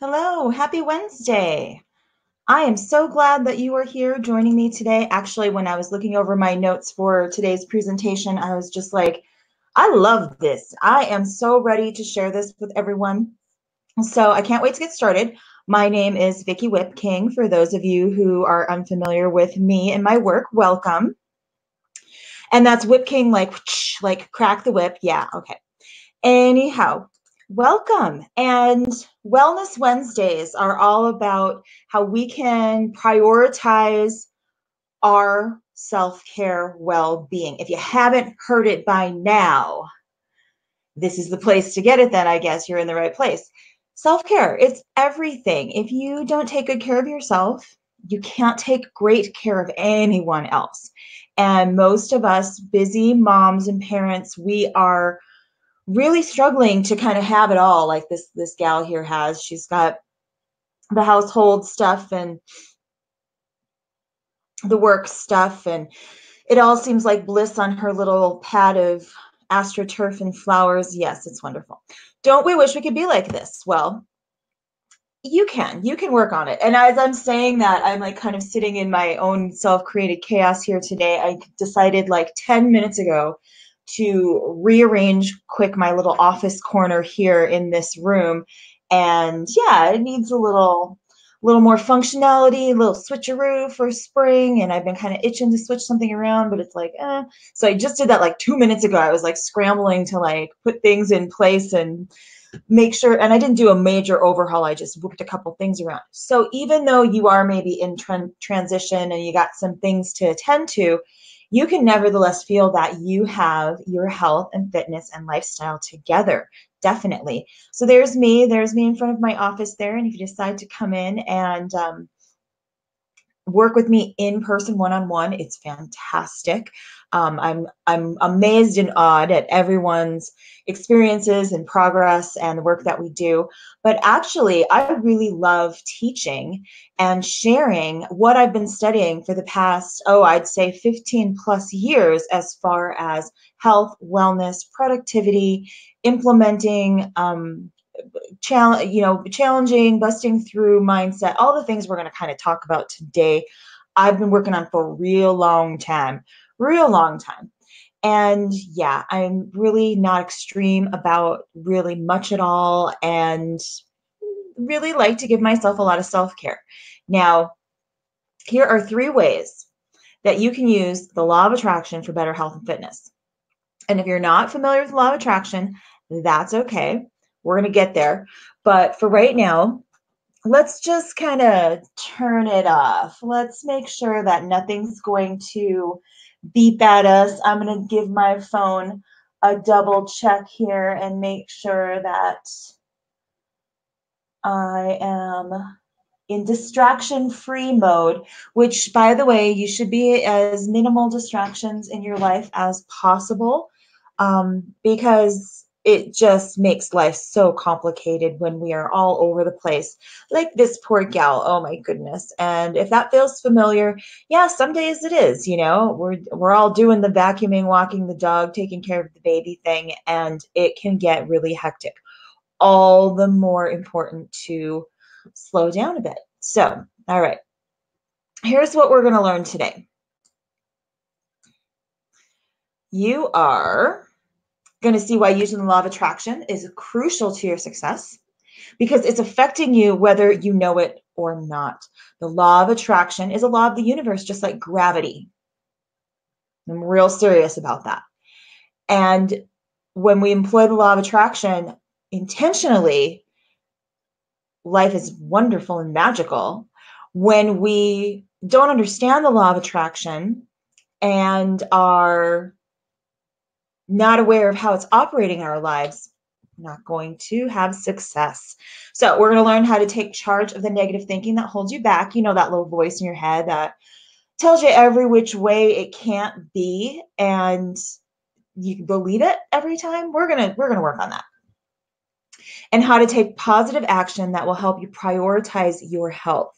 Hello, happy Wednesday. I am so glad that you are here joining me today. Actually, when I was looking over my notes for today's presentation, I was just like, I love this. I am so ready to share this with everyone. So I can't wait to get started. My name is Vicki Whip King. For those of you who are unfamiliar with me and my work, welcome. And that's Whip King, like crack the whip. Yeah, okay. Anyhow, welcome. And Wellness Wednesdays are all about how we can prioritize our self care well being. If you haven't heard it by now, this is the place to get it, then I guess you're in the right place. Self care, it's everything. If you don't take good care of yourself, you can't take great care of anyone else. And most of us busy moms and parents, we are really struggling to kind of have it all like this gal here has. She's got the household stuff and the work stuff, and it all seems like bliss on her little pad of astroturf and flowers. Yes, it's wonderful. Don't we wish we could be like this? Well, you can work on it. And as I'm saying that, I'm like kind of sitting in my own self-created chaos here today. I decided like 10 minutes ago to rearrange quick my little office corner here in this room. And yeah, it needs a little more functionality, a little switcheroo for spring. And I've been kind of itching to switch something around, but it's like, eh. So I just did that like 2 minutes ago. I was like scrambling to like put things in place and make sure, and I didn't do a major overhaul. I just whipped a couple things around. So even though you are maybe in transition and you got some things to attend to, you can nevertheless feel that you have your health and fitness and lifestyle together. Definitely. So there's me in front of my office there. And if you decide to come in and work with me in person, one-on-one, it's fantastic. I'm amazed and awed at everyone's experiences and progress and the work that we do. But actually, I really love teaching and sharing what I've been studying for the past, I'd say 15 plus years, as far as health, wellness, productivity, implementing challenging, busting through mindset, all the things we're going to kind of talk about today. I've been working on for a real long time, real long time. And yeah, I'm really not extreme about really much at all, and really like to give myself a lot of self-care. Now, here are 3 ways that you can use the law of attraction for better health and fitness. And if you're not familiar with the law of attraction, that's okay. We're going to get there. But for right now, let's just kind of turn it off. Let's make sure that nothing's going to beep at us. I'm going to give my phone a double check here and make sure that I am in distraction-free mode, which, by the way, you should be as minimal distractions in your life as possible, because it just makes life so complicated when we are all over the place, like this poor gal. Oh my goodness! And if that feels familiar, yeah, some days it is. We're all doing the vacuuming, walking the dog, taking care of the baby thing, and it can get really hectic. All the more important to slow down a bit. So, all right, here's what we're going to learn today. You are going to see why using the law of attraction is crucial to your success, because it's affecting you whether you know it or not. The law of attraction is a law of the universe, just like gravity. I'm real serious about that. And when we employ the law of attraction intentionally, life is wonderful and magical. When we don't understand the law of attraction and are not aware of how it's operating in our lives, we're not going to have success. So we're going to learn how to take charge of the negative thinking that holds you back. You know, that little voice in your head that tells you every which way it can't be, and you believe it every time. We're gonna work on that. And how to take positive action that will help you prioritize your health.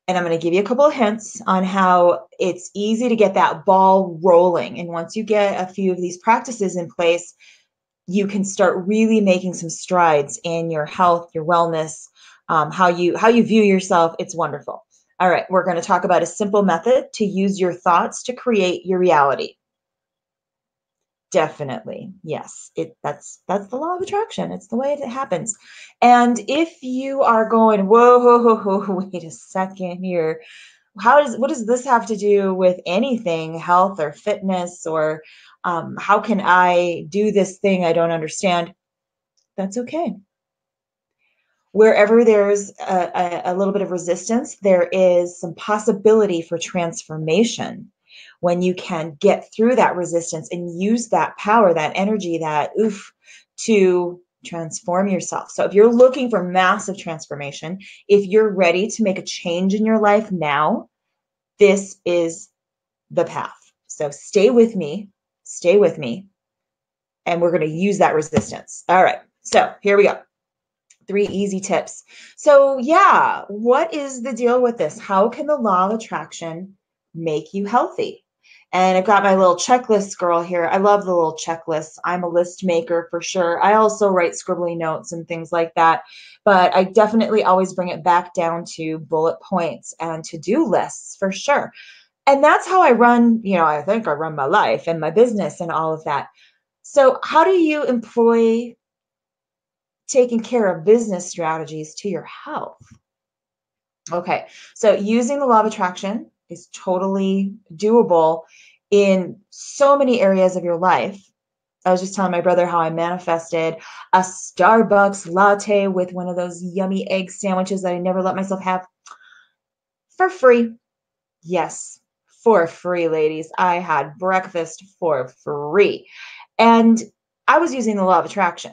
And I'm going to give you a couple of hints on how it's easy to get that ball rolling. And once you get a few of these practices in place, you can start really making some strides in your health, your wellness, how you view yourself. It's wonderful. All right, we're going to talk about a simple method to use your thoughts to create your reality. Definitely. Yes. That's the law of attraction. It's the way it happens. And if you are going, whoa, wait a second here. What does this have to do with anything, health or fitness, or how can I do this thing I don't understand? That's okay. Wherever there's a little bit of resistance, there is some possibility for transformation when you can get through that resistance and use that power, that energy, that oof to transform yourself. So if you're looking for massive transformation, if you're ready to make a change in your life now, this is the path. So stay with me, and we're going to use that resistance. All right. So here we go. 3 easy tips. So yeah, what is the deal with this? How can the law of attraction make you healthy? And I've got my little checklist girl here. I love the little checklists. I'm a list maker for sure. I also write scribbly notes and things like that, but I definitely always bring it back down to bullet points and to-do lists for sure. And that's how I run, I think I run my life and my business and all of that. So how do you employ taking care of business strategies to your health? Okay, so using the law of attraction is totally doable in so many areas of your life. I was just telling my brother how I manifested a Starbucks latte with one of those yummy egg sandwiches that I never let myself have for free. Yes, for free, ladies. I had breakfast for free. And I was using the law of attraction.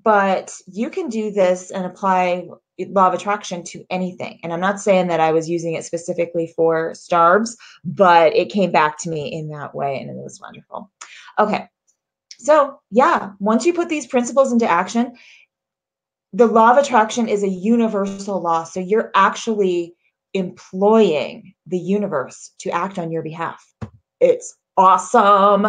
But you can do this and apply law of attraction to anything. And I'm not saying that I was using it specifically for Starbs, but it came back to me in that way, and it was wonderful. Okay, so yeah, once you put these principles into action, the law of attraction is a universal law. So you're actually employing the universe to act on your behalf. It's awesome.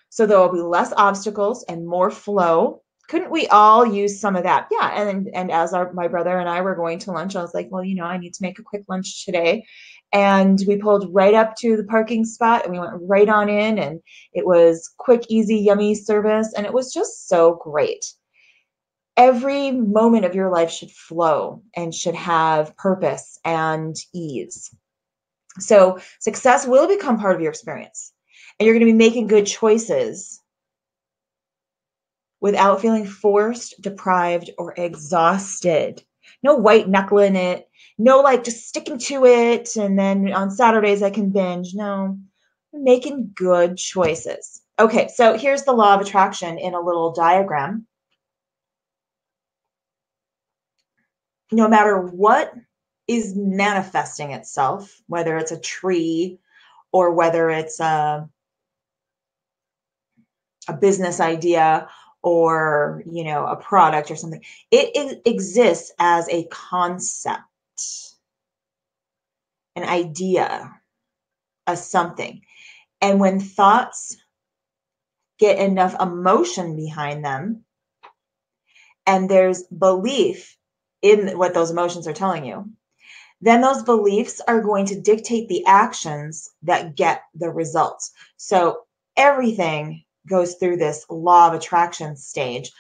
So there will be less obstacles and more flow. Couldn't we all use some of that? Yeah. And as my brother and I were going to lunch, I was like, well, I need to make a quick lunch today. And we pulled right up to the parking spot and we went right on in, and it was quick, easy, yummy service. And it was just so great. Every moment of your life should flow and should have purpose and ease. So success will become part of your experience, and you're going to be making good choices without feeling forced, deprived, or exhausted. No white knuckling it. No, like just sticking to it. And then on Saturdays I can binge. No, making good choices. Okay, so here's the law of attraction in a little diagram. No matter what is manifesting itself, whether it's a tree or whether it's a business idea or a product or something, it exists as a concept, an idea, a something. And when thoughts get enough emotion behind them and there's belief in what those emotions are telling you, then those beliefs are going to dictate the actions that get the results. So everything goes through this law of attraction stage.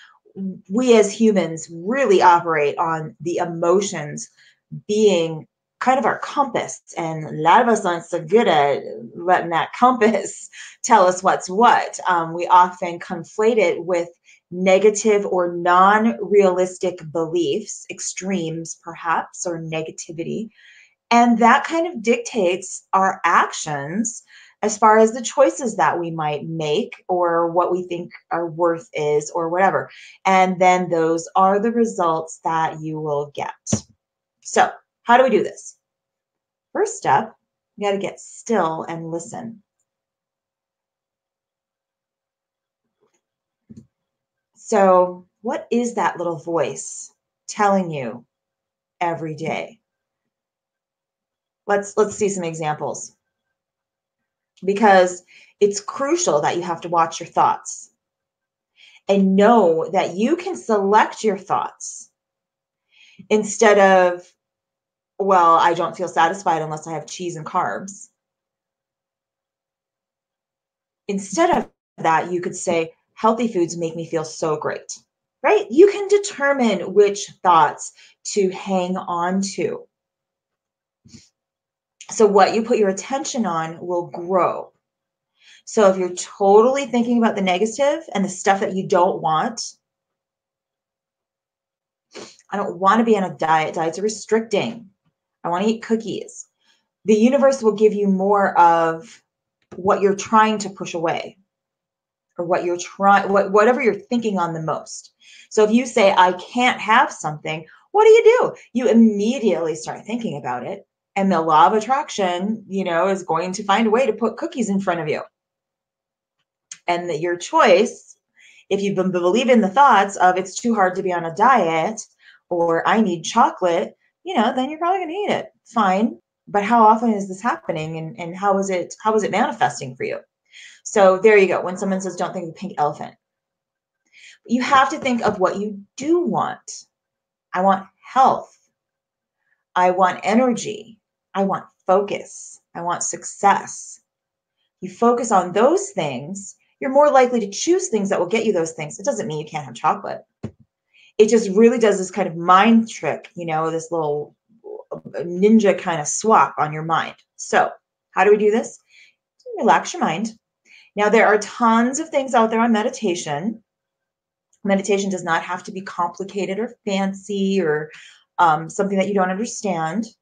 We as humans really operate on the emotions being kind of our compass, and a lot of us aren't so good at letting that compass tell us what's what. We often conflate it with negative or non-realistic beliefs, extremes perhaps, or negativity. And that kind of dictates our actions as far as the choices that we might make or what we think our worth is or whatever. And then those are the results that you will get. So how do we do this? First step, you got to get still and listen. So what is that little voice telling you every day? Let's see some examples, because it's crucial that you have to watch your thoughts and know that you can select your thoughts. instead of, well, I don't feel satisfied unless I have cheese and carbs. Instead of that, you could say, healthy foods make me feel so great, right? You can determine which thoughts to hang on to. So what you put your attention on will grow. So if you're totally thinking about the negative and the stuff that you don't want, I don't want to be on a diet. Diets are restricting. I want to eat cookies. The universe will give you more of what you're trying to push away, or whatever you're thinking on the most. So if you say, I can't have something, what do? You immediately start thinking about it. And the law of attraction, is going to find a way to put cookies in front of you. And that your choice, if you believe in the thoughts of it's too hard to be on a diet, or I need chocolate, then you're probably going to eat it. Fine. But how often is this happening, and how is it manifesting for you? So there you go. When someone says, don't think of the pink elephant, you have to think of what you do want. I want health. I want energy. I want focus. I want success. You focus on those things, you're more likely to choose things that will get you those things. It doesn't mean you can't have chocolate. It just really does this kind of mind trick, this little ninja kind of swap on your mind. So how do we do this? Relax your mind. Now, there are tons of things out there on meditation. Meditation does not have to be complicated or fancy or something that you don't understand. It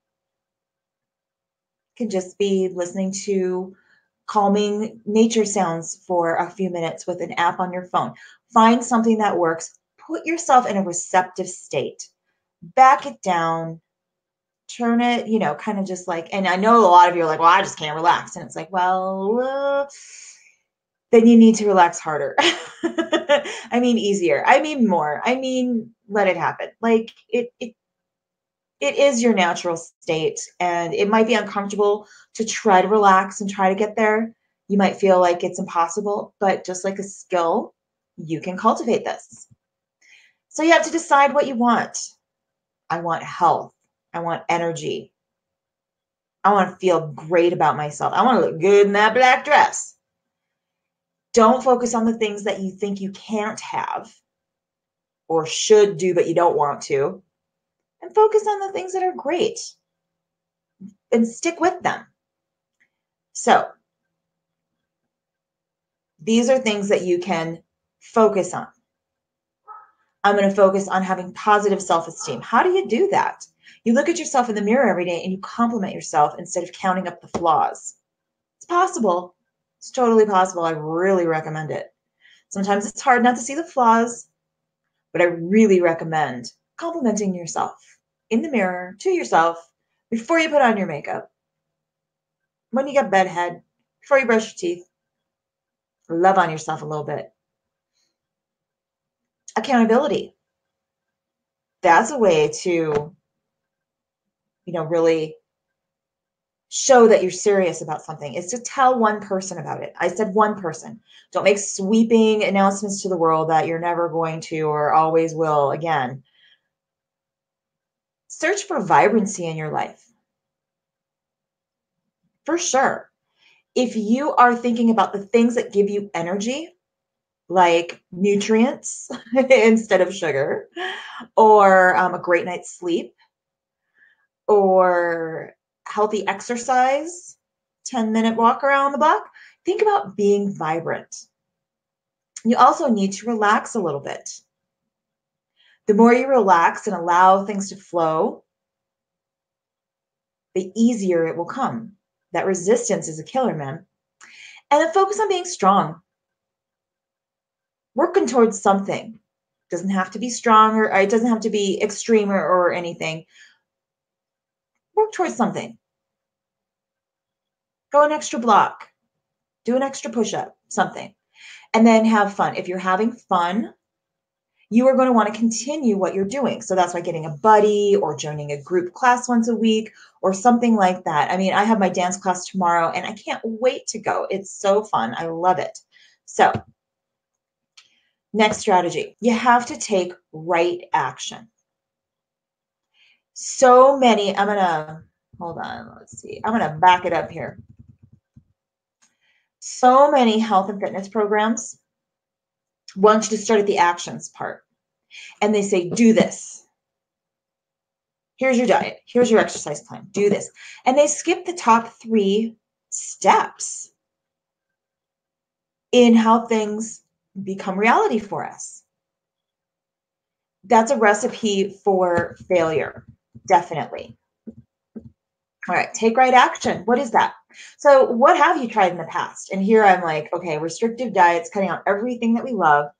can just be listening to calming nature sounds for a few minutes with an app on your phone. Find something that works. Put yourself in a receptive state. Back it down. Turn it, kind of just like, and I know a lot of you are like, well, I just can't relax. And it's like, well, then you need to relax harder. I mean, easier. I mean, more. I mean, let it happen. Like it is your natural state, and it might be uncomfortable to try to relax and try to get there. You might feel like it's impossible, but just like a skill, you can cultivate this. So you have to decide what you want. I want health. I want energy. I want to feel great about myself. I want to look good in that black dress. Don't focus on the things that you think you can't have or should do, but you don't want to. And focus on the things that are great and stick with them. So these are things that you can focus on. I'm going to focus on having positive self-esteem. How do you do that? You look at yourself in the mirror every day and you compliment yourself instead of counting up the flaws. It's possible. It's totally possible. I really recommend it. Sometimes it's hard not to see the flaws, but I really recommend complimenting yourself in the mirror to yourself before you put on your makeup, when you get bedhead, before you brush your teeth. Love on yourself a little bit. Accountability. That's a way to, really show that you're serious about something, is to tell one person about it. I said one person. Don't make sweeping announcements to the world that you're never going to or always will again. Search for vibrancy in your life. For sure. If you are thinking about the things that give you energy, like nutrients instead of sugar, or a great night's sleep, or healthy exercise, 10-minute walk around the block, think about being vibrant. You also need to relax a little bit. The more you relax and allow things to flow, the easier it will come. That resistance is a killer, man. And then focus on being strong. Working towards something. It doesn't have to be strong, or it doesn't have to be extreme or anything. Work towards something. Go an extra block. Do an extra push-up, something. And then have fun. If you're having fun, you are going to want to continue what you're doing. So that's why getting a buddy or joining a group class once a week or something like that. I mean, I have my dance class tomorrow and I can't wait to go. It's so fun. I love it. So next strategy, you have to take right action. So many, hold on, let's see. I'm going to back it up here. So many health and fitness programs want you to start at the actions part. And they say, do this. Here's your diet. Here's your exercise plan. Do this. And they skip the top 3 steps in how things become reality for us. That's a recipe for failure, definitely. All right, take right action. What is that? So what have you tried in the past? And here I'm like, okay, restrictive diets, cutting out everything that we love.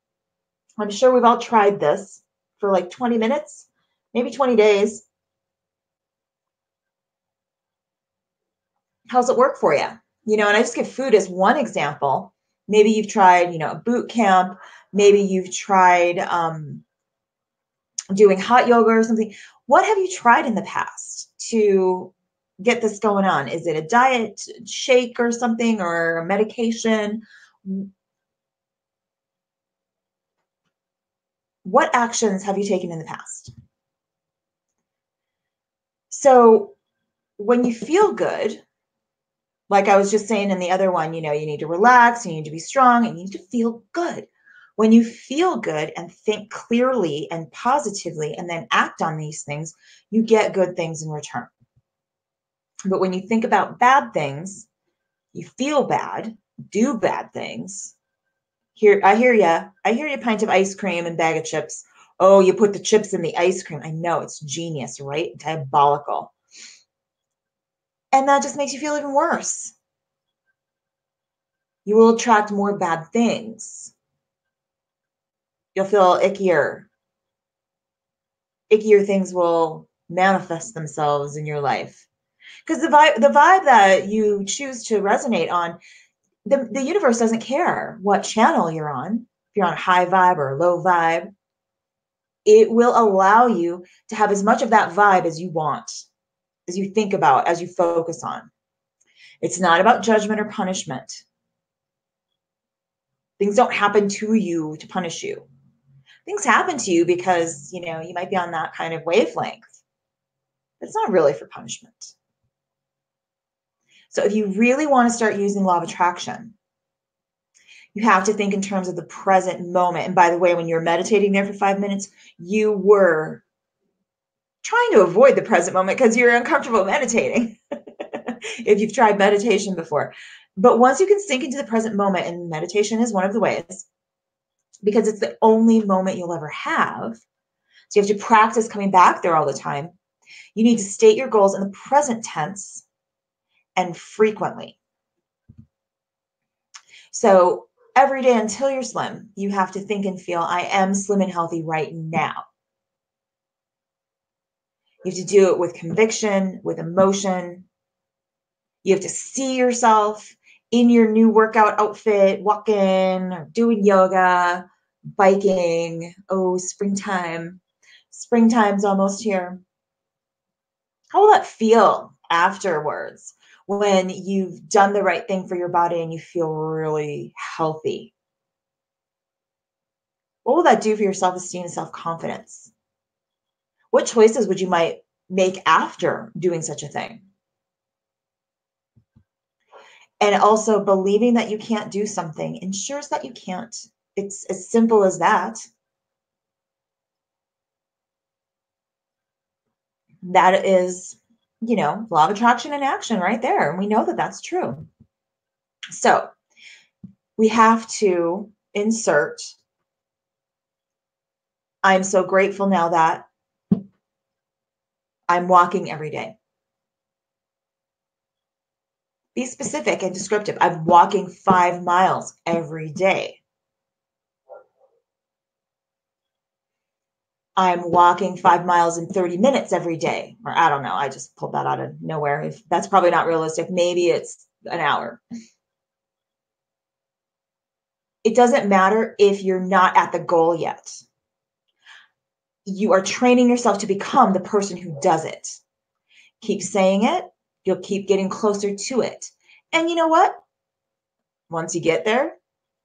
I'm sure we've all tried this for like 20 minutes, maybe 20 days. How's it work for you? And I just give food as one example. Maybe you've tried, a boot camp. Maybe you've tried doing hot yoga or something. What have you tried in the past to get this going on? Is it a diet shake or something, or a medication? What actions have you taken in the past? So when you feel good, like I was just saying in the other one, you need to relax, you need to be strong, and you need to feel good. When you feel good and think clearly and positively and then act on these things, you get good things in return. But when you think about bad things, you feel bad, do bad things. I hear you. I hear you, pint of ice cream and bag of chips. Oh, you put the chips in the ice cream. I know, it's genius, right? Diabolical. And that just makes you feel even worse. You will attract more bad things. You'll feel ickier. Ickier things will manifest themselves in your life. Because the vibe that you choose to resonate on, the universe doesn't care what channel you're on. If you're on a high vibe or a low vibe, it will allow you to have as much of that vibe as you want, as you think about, as you focus on. It's not about judgment or punishment. Things don't happen to you to punish you. Things happen to you because, you might be on that kind of wavelength. It's not really for punishment. So if you really want to start using law of attraction, you have to think in terms of the present moment. And by the way, when you're meditating there for 5 minutes, you were trying to avoid the present moment because you're uncomfortable meditating. If you've tried meditation before. But once you can sink into the present moment, and meditation is one of the ways, because it's the only moment you'll ever have. So you have to practice coming back there all the time. You need to state your goals in the present tense and frequently. So every day until you're slim, you have to think and feel, I am slim and healthy right now. You have to do it with conviction, with emotion. You have to see yourself in your new workout outfit, walking or doing yoga, biking. Oh, springtime. Springtime's almost here. How will that feel afterwards when you've done the right thing for your body and you feel really healthy? What will that do for your self-esteem and self-confidence? What choices would you might make after doing such a thing? And also believing that you can't do something ensures that you can't. It's as simple as that. That is, law of attraction in action right there. And we know that that's true. So we have to insert, I'm so grateful now that I'm walking every day. Be specific and descriptive. I'm walking 5 miles every day. I'm walking 5 miles in 30 minutes every day. Or I don't know. I just pulled that out of nowhere. That's probably not realistic. Maybe it's an hour. It doesn't matter if you're not at the goal yet. You are training yourself to become the person who does it. Keep saying it. You'll keep getting closer to it. And you know what? Once you get there,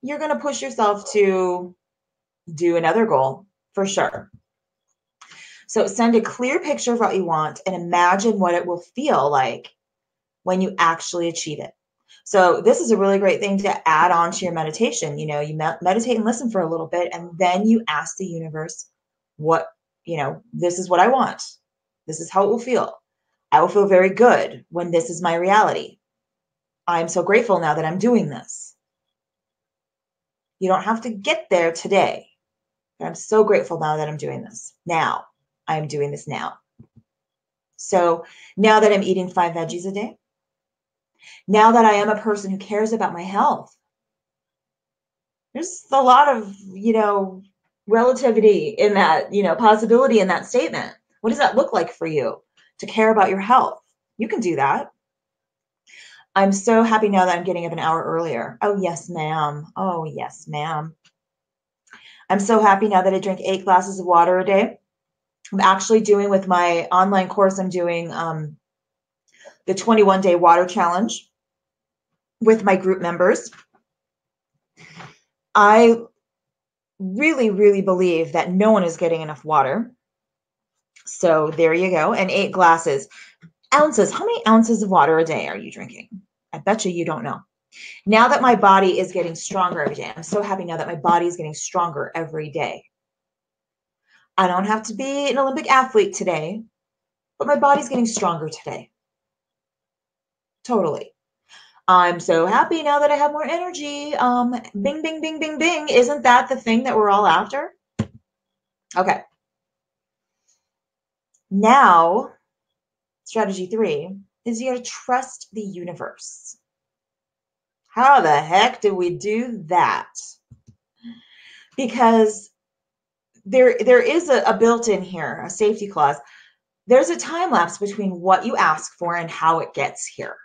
you're going to push yourself to do another goal for sure. So send a clear picture of what you want and imagine what it will feel like when you actually achieve it. So this is a really great thing to add on to your meditation. You know, you meditate and listen for a little bit, and then you ask the universe, what, this is what I want. This is how it will feel. I will feel very good when this is my reality. I'm so grateful now that I'm doing this. You don't have to get there today. But I'm so grateful now that I'm doing this. Now, I'm doing this now. So now that I'm eating 5 veggies a day, now that I am a person who cares about my health, there's a lot of, relativity in that, possibility in that statement. What does that look like for you to care about your health? You can do that. I'm so happy now that I'm getting up an hour earlier. Oh, yes, ma'am. Oh, yes, ma'am. I'm so happy now that I drink 8 glasses of water a day. I'm actually doing with my online course, I'm doing the 21-day water challenge with my group members. I really, really believe that no one is getting enough water. So there you go. And 8 glasses. Ounces. How many ounces of water a day are you drinking? I bet you don't know. Now that my body is getting stronger every day, I'm so happy now that my body is getting stronger every day. I don't have to be an Olympic athlete today, but my body's getting stronger today. Totally. I'm so happy now that I have more energy. Bing, bing, bing, bing, bing. Isn't that the thing that we're all after? Okay. Now, strategy 3 is you got to trust the universe. How the heck do we do that? Because there is a built-in here, a safety clause. There's a time lapse between what you ask for and how it gets here.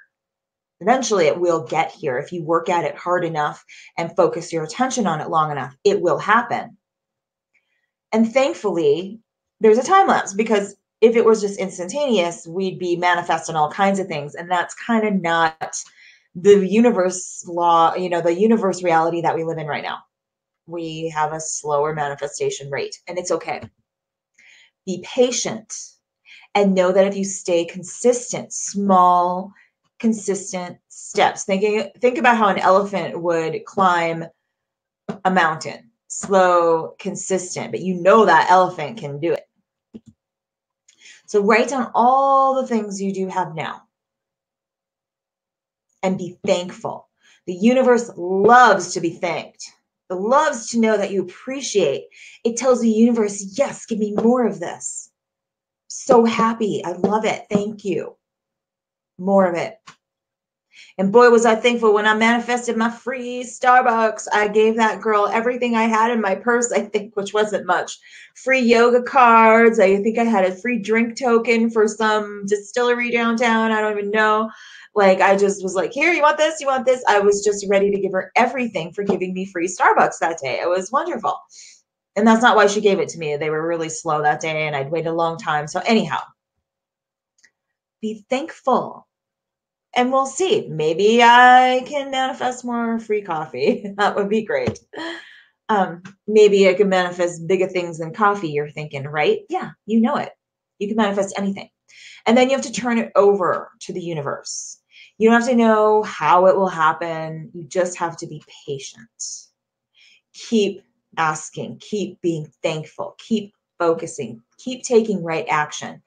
Eventually, it will get here. If you work at it hard enough and focus your attention on it long enough, it will happen. And thankfully, there's a time lapse, because if it was just instantaneous, we'd be manifesting all kinds of things. And that's kind of not the universe law, the universe reality that we live in right now. We have a slower manifestation rate, and it's okay. Be patient and know that if you stay consistent, small, consistent steps. Think about how an elephant would climb a mountain. Slow, consistent, but that elephant can do it. So write down all the things you do have now and be thankful. The universe loves to be thanked. It loves to know that you appreciate. It tells the universe, yes, give me more of this. So happy. I love it. Thank you. More of it. And boy, was I thankful when I manifested my free Starbucks. I gave that girl everything I had in my purse, I think, which wasn't much. Free yoga cards. I think I had a free drink token for some distillery downtown. I don't even know. Like, I just was like, here, you want this? You want this? I was just ready to give her everything for giving me free Starbucks that day. It was wonderful. And that's not why she gave it to me. They were really slow that day, and I'd waited a long time. So anyhow, be thankful. And we'll see. Maybe I can manifest more free coffee. That would be great. Maybe I can manifest bigger things than coffee, you're thinking, right? Yeah, you know it. You can manifest anything. And then you have to turn it over to the universe. You don't have to know how it will happen. You just have to be patient. Keep asking, keep being thankful, keep focusing, keep taking right action.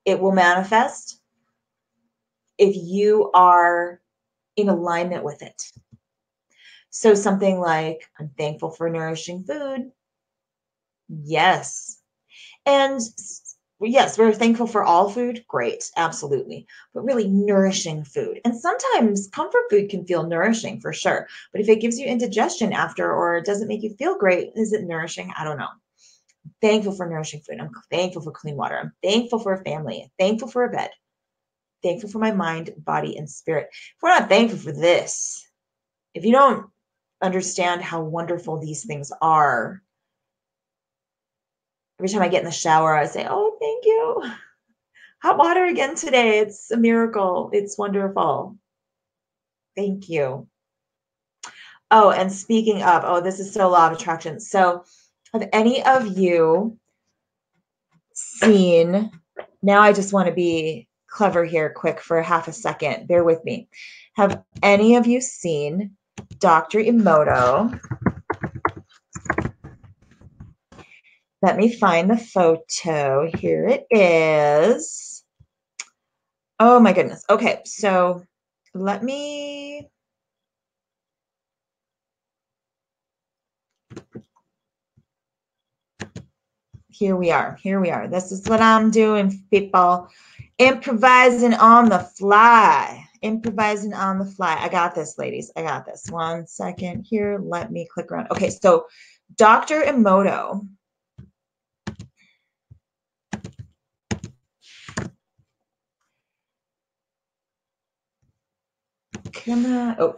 It will manifest if you are in alignment with it. So something like, I'm thankful for nourishing food. Yes. And yes, we're thankful for all food. Great. Absolutely. But really nourishing food. And sometimes comfort food can feel nourishing for sure. But if it gives you indigestion after, or it doesn't make you feel great, is it nourishing? I don't know. I'm thankful for nourishing food. I'm thankful for clean water. I'm thankful for a family. I'm thankful for a bed. Thankful for my mind, body, and spirit. If we're not thankful for this, if you don't understand how wonderful these things are, every time I get in the shower, I say, oh, thank you. Hot water again today. It's a miracle. It's wonderful. Thank you. Oh, and speaking of, this is so law of attraction. So have any of you seen, now I just want to be clever here quick for half a second. Bear with me. Have any of you seen Dr. Emoto? Let me find the photo. Here it is. Oh my goodness. Okay, so let me. Here we are. Here we are. This is what I'm doing, people. Improvising on the fly. Improvising on the fly. I got this, ladies. I got this. 1 second here. Let me click around. Okay, so Dr. Emoto. Come on. Oh.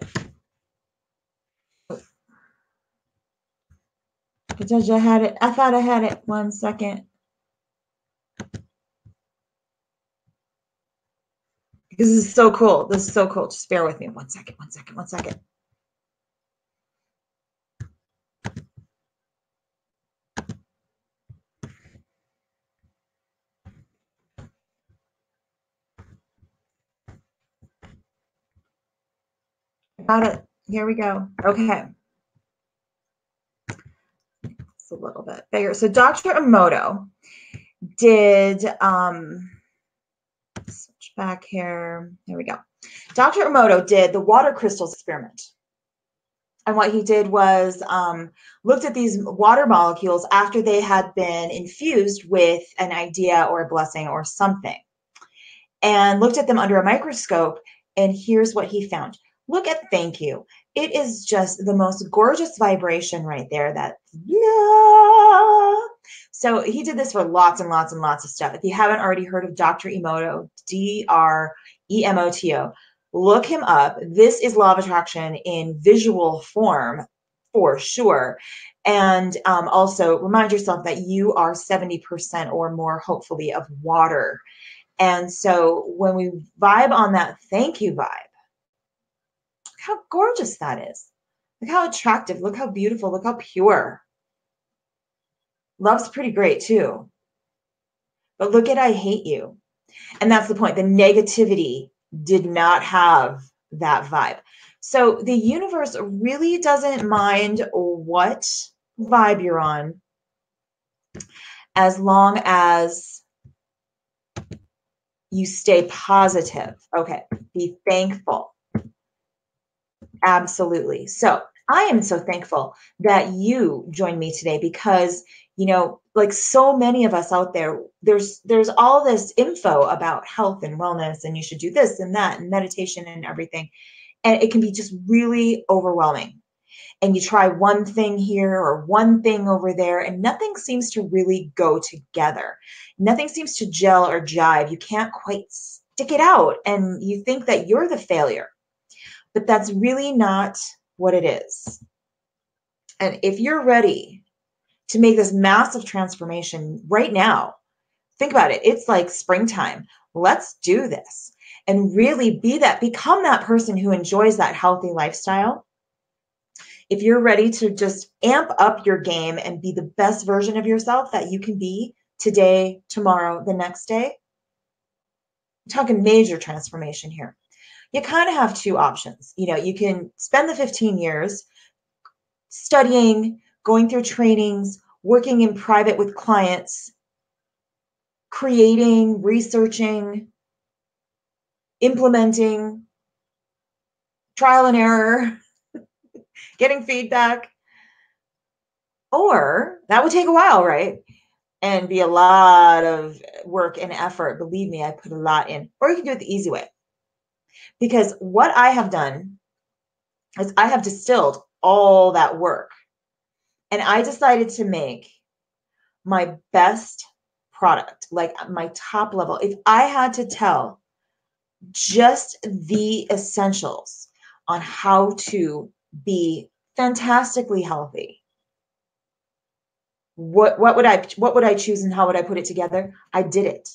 I had it. I thought I had it. 1 second. This is so cool. This is so cool. Just bear with me. 1 second. 1 second. 1 second. Got it. Here we go. Okay. It's a little bit bigger. So Dr. Emoto did, switch back here. Here we go. Dr. Emoto did the water crystals experiment. And what he did was looked at these water molecules after they had been infused with an idea or a blessing or something, and looked at them under a microscope. And here's what he found. Look at thank you. It is just the most gorgeous vibration right there. That yeah. So he did this for lots and lots and lots of stuff. If you haven't already heard of Dr. Emoto, Dremoto, look him up. This is law of attraction in visual form for sure. And also remind yourself that you are 70% or more, hopefully, of water. And so when we vibe on that thank you vibe, look how gorgeous that is. Look how attractive. Look how beautiful. Look how pure. Love's pretty great too. But look at I hate you. And that's the point. The negativity did not have that vibe. So the universe really doesn't mind what vibe you're on, as long as you stay positive. Okay, be thankful. Absolutely. So I am so thankful that you joined me today because, you know, like so many of us out there, there's all this info about health and wellness, and you should do this and that and meditation and everything. And it can be just really overwhelming. And you try one thing here or one thing over there, and nothing seems to really go together. Nothing seems to gel or jive. You can't quite stick it out, and you think that you're the failure. But that's really not what it is. And if you're ready to make this massive transformation right now, think about it. It's like springtime. Let's do this and really become that person who enjoys that healthy lifestyle. If you're ready to just amp up your game and be the best version of yourself that you can be today, tomorrow, the next day, I'm talking major transformation here. You kind of have two options. You know, you can spend the 15 years studying, going through trainings, working in private with clients, creating, researching, implementing, trial and error, getting feedback. Or that would take a while, right? And be a lot of work and effort. Believe me, I put a lot in. Or you can do it the easy way. Because what I have done is I have distilled all that work. And I decided to make my best product, like my top level. If I had to tell just the essentials on how to be fantastically healthy, what would I choose and how would I put it together? I did it.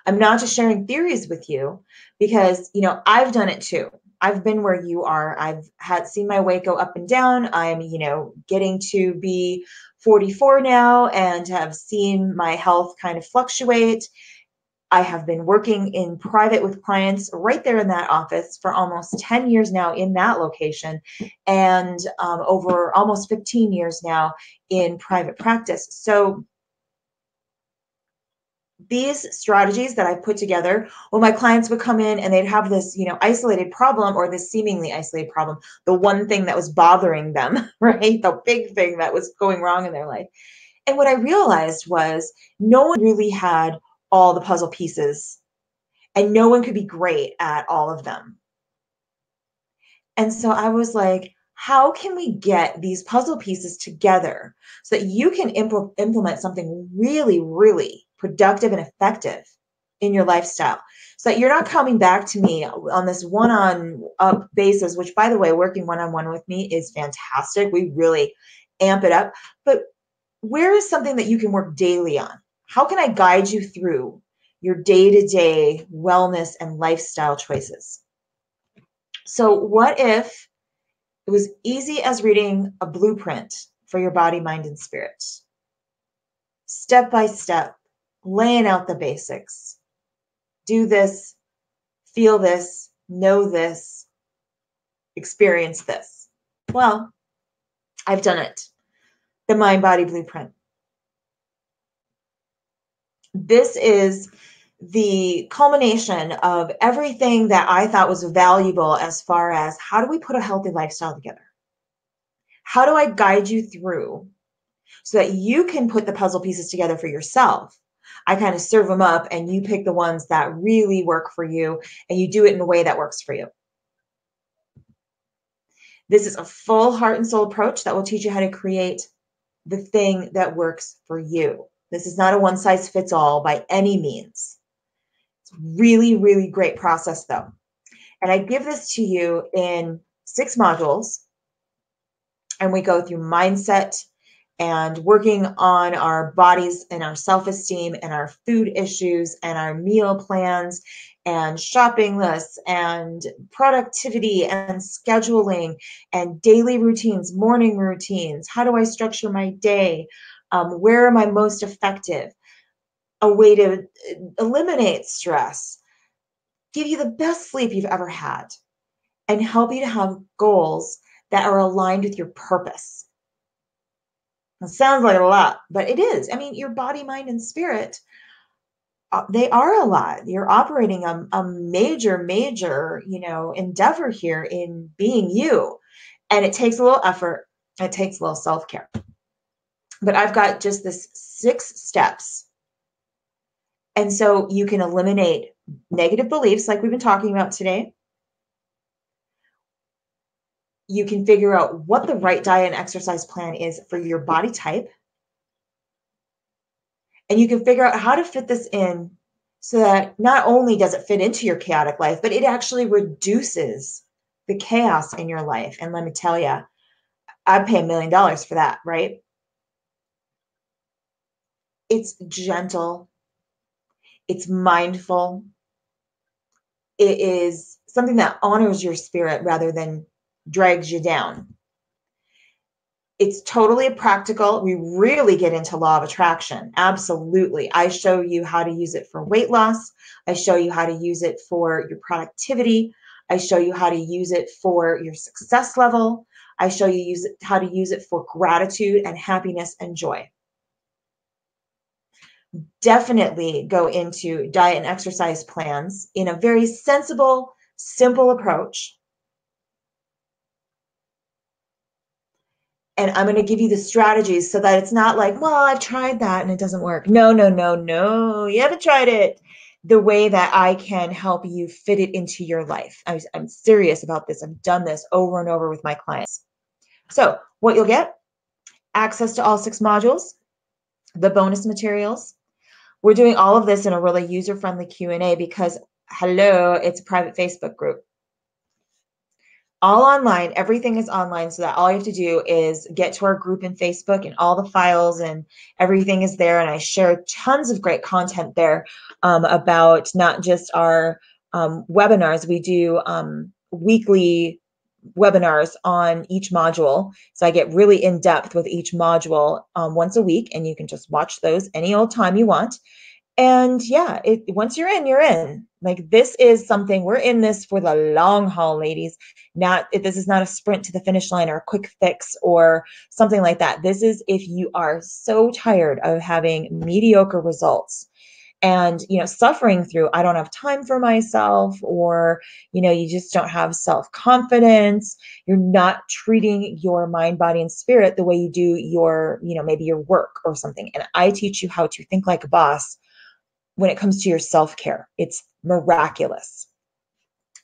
I'm not just sharing theories with you because, you know, I've done it too. I've been where you are. I've seen my weight go up and down. I'm, you know, getting to be 44 now and have seen my health kind of fluctuate. I have been working in private with clients right there in that office for almost 10 years now in that location, and over almost 15 years now in private practice. So these strategies that I put together, when my clients would come in and they'd have this, isolated problem, or this seemingly isolated problem, the one thing that was bothering them, right? The big thing that was going wrong in their life. And what I realized was no one really had all the puzzle pieces, and no one could be great at all of them. And so I was like, how can we get these puzzle pieces together so that you can implement something really, really productive and effective in your lifestyle, so that you're not coming back to me on this one-on-up basis, which, by the way, working one-on-one with me is fantastic. We really amp it up. But where is something that you can work daily on? How can I guide you through your day-to-day wellness and lifestyle choices? So what if it was easy as reading a blueprint for your body, mind, and spirit? Step by step, laying out the basics. Do this, feel this, know this, experience this. Well, I've done it. The Mind Body Blueprint. This is the culmination of everything that I thought was valuable as far as how do we put a healthy lifestyle together? How do I guide you through so that you can put the puzzle pieces together for yourself? I kind of serve them up and you pick the ones that really work for you, and you do it in a way that works for you. This is a full heart and soul approach that will teach you how to create the thing that works for you. This is not a one size fits all by any means. Really, really great process though. And I give this to you in 6 modules, and we go through mindset and working on our bodies and our self-esteem and our food issues and our meal plans and shopping lists and productivity and scheduling and daily routines, morning routines. How do I structure my day? Where am I most effective? A way to eliminate stress, give you the best sleep you've ever had, and help you to have goals that are aligned with your purpose. It sounds like a lot, but it is. I mean, your body, mind, and spirit, they are a lot. You're operating a major, major, endeavor here in being you. And it takes a little effort. It takes a little self-care. But I've got just this 6 steps. And so you can eliminate negative beliefs like we've been talking about today. You can figure out what the right diet and exercise plan is for your body type. And you can figure out how to fit this in so that not only does it fit into your chaotic life, but it actually reduces the chaos in your life. And let me tell you, I'd pay $1 million for that, right? It's gentle. It's mindful. It is something that honors your spirit rather than drags you down. It's totally practical. We really get into law of attraction. Absolutely. I show you how to use it for weight loss. I show you how to use it for your productivity. I show you how to use it for your success level. I show you how to use it for gratitude and happiness and joy. Definitely go into diet and exercise plans in a very sensible, simple approach. And I'm going to give you the strategies so that it's not like, well, I've tried that and it doesn't work. No, no, no, no. You haven't tried it. The way that I can help you fit it into your life. I'm serious about this. I've done this over and over with my clients. So what you'll get, access to all 6 modules, the bonus materials. We're doing all of this in a really user-friendly Q&A because, hello, it's a private Facebook group. All online, everything is online, so that all you have to do is get to our group in Facebook, and all the files and everything is there. And I share tons of great content there about not just our webinars. We do weekly webinars on each module. So I get really in depth with each module once a week, and you can just watch those any old time you want. And yeah, once you're in, you're in. Like, this is something, we're in this for the long haul, ladies. This is not a sprint to the finish line or a quick fix or something like that. This is if you are so tired of having mediocre results and, suffering through, I don't have time for myself, or, you just don't have self-confidence. You're not treating your mind, body, and spirit the way you do your, maybe your work or something. And I teach you how to think like a boss when it comes to your self-care. It's miraculous.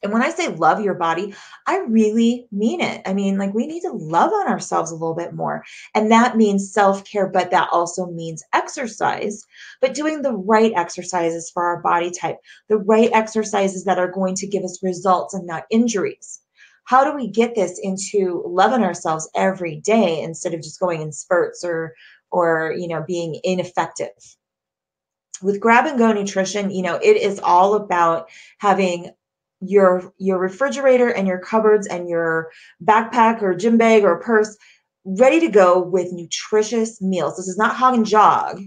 And when I say love your body, I really mean it. I mean, like, we need to love on ourselves a little bit more. And that means self-care, but that also means exercise, but doing the right exercises for our body type, the right exercises that are going to give us results and not injuries. How do we get this into loving ourselves every day instead of just going in spurts or being ineffective? With Grab and Go Nutrition, it is all about having your refrigerator and your cupboards and your backpack or gym bag or purse ready to go with nutritious meals. This is not hog and jog,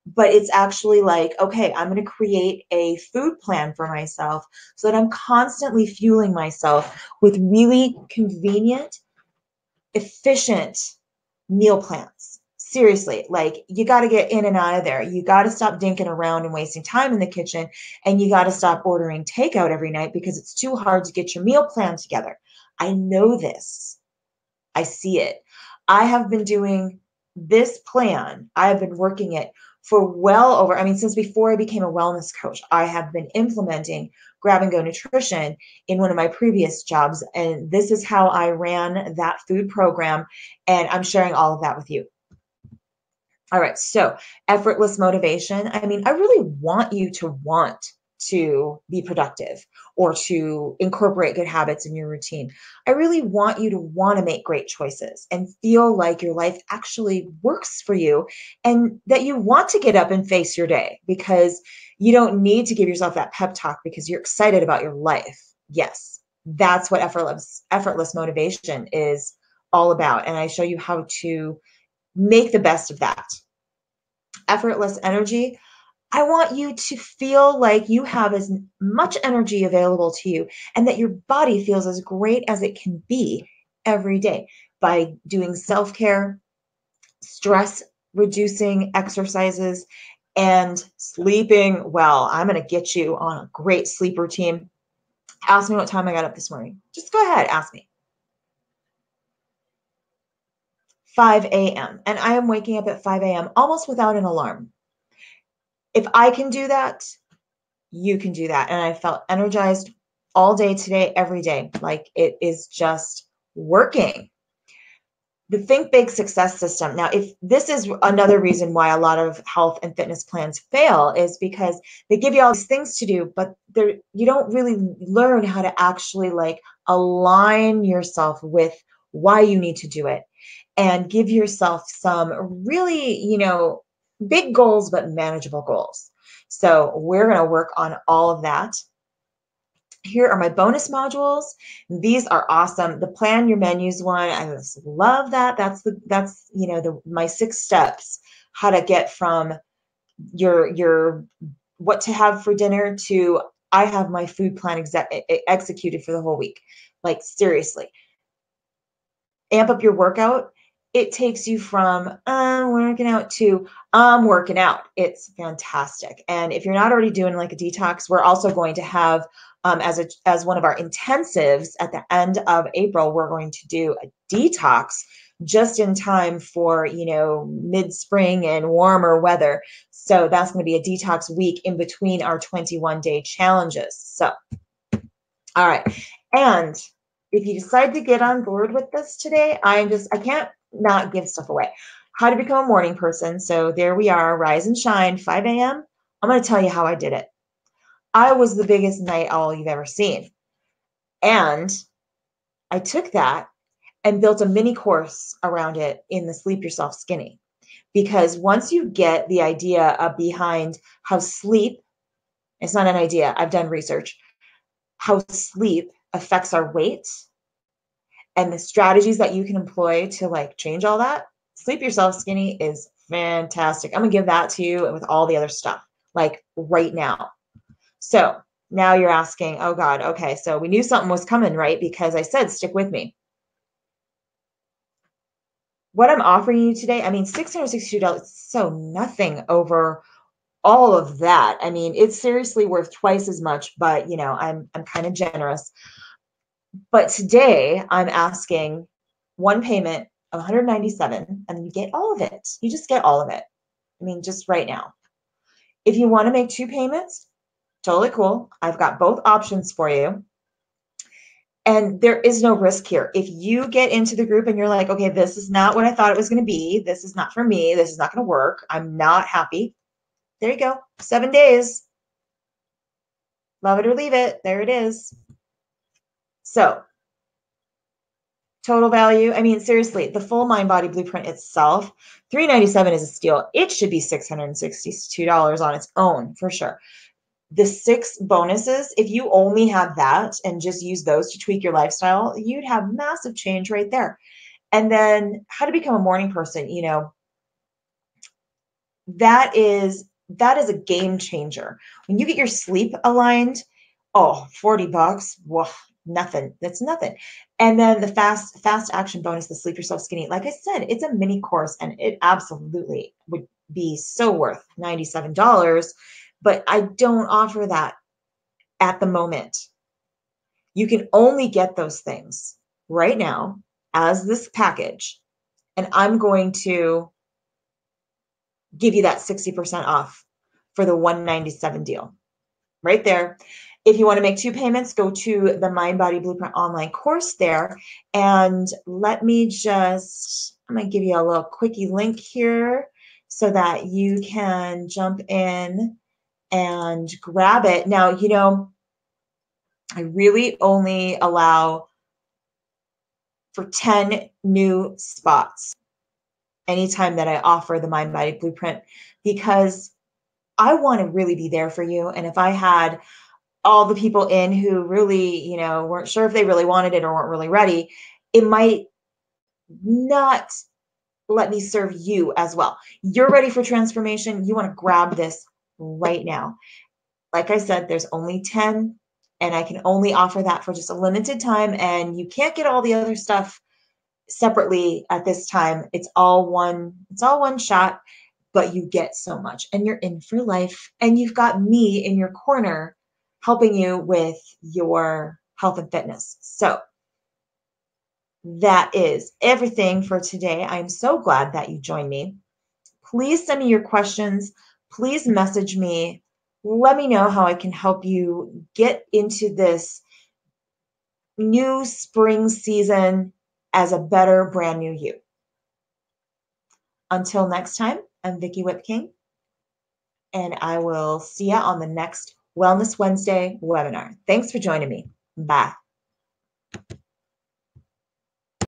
but it's actually like, okay, I'm going to create a food plan for myself so that I'm constantly fueling myself with really convenient, efficient meal plans. Seriously, like, you got to get in and out of there. You got to stop dinking around and wasting time in the kitchen. And you got to stop ordering takeout every night because it's too hard to get your meal plan together. I know this. I see it. I have been doing this plan. I have been working it for well over, since before I became a wellness coach, I have been implementing Grab and Go Nutrition in one of my previous jobs. And this is how I ran that food program. And I'm sharing all of that with you. All right, so effortless motivation. I really want you to want to be productive or to incorporate good habits in your routine. I really want you to want to make great choices and feel like your life actually works for you and that you want to get up and face your day, because you don't need to give yourself that pep talk because you're excited about your life. Yes, that's what effortless motivation is all about. And I show you how to make the best of that. Effortless energy. I want you to feel like you have as much energy available to you and that your body feels as great as it can be every day by doing self-care, stress reducing exercises, and sleeping well. I'm going to get you on a great sleep routine. Ask me what time I got up this morning. Just go ahead, ask me. 5 a.m. And I am waking up at 5 a.m. almost without an alarm. If I can do that, you can do that. And I felt energized all day today, every day. Like, it is just working. The Think Big Success System. Now, if this is another reason why a lot of health and fitness plans fail, is because they give you all these things to do, but you don't really learn how to actually align yourself with why you need to do it and give yourself some really, big goals, but manageable goals. So we're going to work on all of that. Here are my bonus modules. These are awesome. The Plan Your Menus one, I just love that. That's my 6 steps, how to get from your what to have for dinner to I have my food plan executed for the whole week. Like, seriously. Amp up your workout. It takes you from working out to working out. It's fantastic. And if you're not already doing like a detox, we're also going to have as one of our intensives at the end of April, we're going to do a detox just in time for, mid-spring and warmer weather. So that's going to be a detox week in between our 21-day challenges. So, all right. And if you decide to get on board with this today, I can't not give stuff away. How to become a morning person. So there we are, rise and shine, 5 a.m. I'm going to tell you how I did it. I was the biggest night owl you've ever seen. And I took that and built a mini course around it in the Sleep Yourself Skinny. Because once you get the idea behind how sleep, it's not an idea, I've done research, how sleep affects our weight, and the strategies that you can employ to like change all that, Sleep Yourself Skinny is fantastic. I'm gonna give that to you with all the other stuff, like right now. So now you're asking, oh God, okay, so we knew something was coming, right? Because I said, stick with me. What I'm offering you today, I mean, $662, so nothing over all of that. I mean, it's seriously worth twice as much, but you know, I'm kind of generous. But today I'm asking one payment of 197 and you get all of it. You just get all of it. I mean, just right now. If you want to make two payments, totally cool. I've got both options for you. And there is no risk here. If you get into the group and you're like, okay, this is not what I thought it was going to be. This is not for me. This is not going to work. I'm not happy. There you go. 7 days. Love it or leave it. There it is. So total value, I mean, seriously, the full Mind Body Blueprint itself, $397 is a steal. It should be $662 on its own for sure. The 6 bonuses, if you only have that and just use those to tweak your lifestyle, you'd have massive change right there. And then how to become a morning person, you know, that is a game changer. When you get your sleep aligned, oh, $40, whoa, nothing. That's nothing. And then the fast action bonus, the Sleep Yourself Skinny. Like I said, it's a mini course and it absolutely would be so worth $97, but I don't offer that at the moment. You can only get those things right now as this package, and I'm going to give you that 60% off for the 197 deal right there. If you want to make 2 payments, go to the Mind Body Blueprint online course there. And let me just, I'm going to give you a little quickie link here so that you can jump in and grab it. Now, you know, I really only allow for 10 new spots anytime that I offer the Mind Body Blueprint, because I want to really be there for you. And if I had all the people in who really, you know, weren't sure if they really wanted it or weren't really ready, it might not let me serve you as well. You're ready for transformation. You want to grab this right now. Like I said, there's only 10 and I can only offer that for just a limited time, and you can't get all the other stuff separately at this time. It's all one shot, but you get so much and you're in for life, and you've got me in your corner helping you with your health and fitness. So that is everything for today. I'm so glad that you joined me. Please send me your questions. Please message me. Let me know how I can help you get into this new spring season as a better, brand new you. Until next time, I'm Vicki Whipking, and I will see you on the next Wellness Wednesday webinar. Thanks for joining me. Bye.